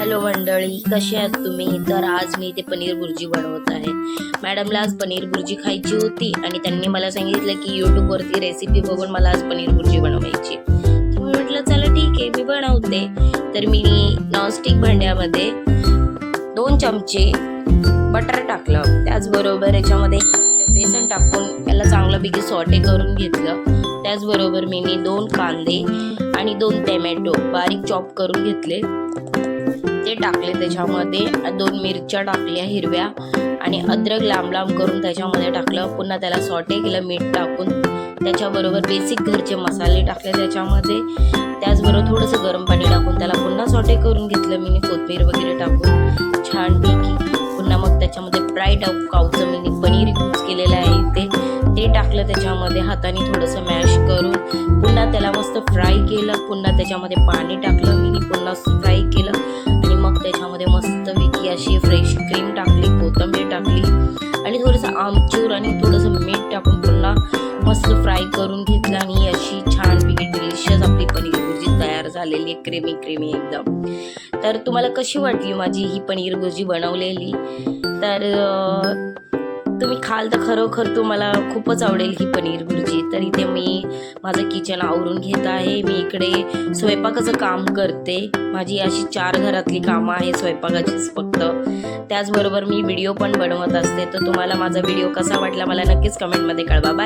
Hello मंडळी, कसे आहात तुम्ही? तर आज मी इथे पनीर भुर्जी बनवत आहे। मॅडमला आज पनीर भुर्जी खायची होती आणि त्यांनी मला सांगितलं की यूट्यूबवरती रेसिपी बघून मला आज पनीर भुर्जी बनवायची। तर मी म्हटलं चला ठीक आहे, मी बनवते। तर मी नॉनस्टिक भांड्यामध्ये 2 चमचे बटर टाकलं, त्याचबरोबर याच्यामध्ये 1 चमचा बेसन टाकून याला चांगल्यापैकी सॉटे करून घेतलं। त्याचबरोबर मी 2 कांदे आणि 2 टोमॅटो बारीक चॉप करून घेतले, ते टाकले। त्याच्यामध्ये 2 मिरच्या टाकल्या हिरव्या आणि अद्रक लांब लांब करून त्याच्यामध्ये टाकलं। पुन्हा त्याला सॉटे केलं मीठ टाकून। त्याच्याबरोबर बेसिक घरचे मसाले टाकले त्याच्यामध्ये। त्याचबरोबर थोडंसं गरम पाणी टाकून त्याला पुन्हा सॉटे करून घेतलं मी, कोथिंबीर वगैरे टाकून छानपैकी। पुन्हा मग त्याच्यामध्ये फ्राईड काऊचं मी पनीर यूज केलेलं आहे ते टाकलं त्याच्यामध्ये, हाताने थोडंसं मॅश करून पुन्हा त्याला मस्त फ्राय केलं। पुन्हा त्याच्यामध्ये पाणी टाकलं मी, पुन्हा फ्राय केलं आणि मग त्याच्यामध्ये मस्तपैकी अशी फ्रेश क्रीम टाकली, कोथिंबीर टाकली आणि थोडंसं आमचूर आणि थोडंसं मीठ टाकून पुन्हा मस्त फ्राय करून घेतलं आणि अशी छानपैकी डिलिशियस आपली पनीर भुर्जी तयार झालेली आहे, क्रीमी एकदम। तर तुम्हाला कशी वाटली माझी ही पनीर भुर्जी बनवलेली? तर तुम्ही खाल तर खरोखर तुम्हाला खूपच आवडेल ही पनीर भुर्जी। तर इथे मी माझं किचन आवरून घेत आहे, मी इकडे स्वयंपाकाचं काम करते। माझी अशी 4 घरातली कामं आहे स्वयंपाकाचीच फक्त। त्याचबरोबर मी व्हिडिओ पण बनवत असते। तर तुम्हाला माझा व्हिडिओ कसा वाटला मला नक्कीच कमेंटमध्ये कळवा। बाय।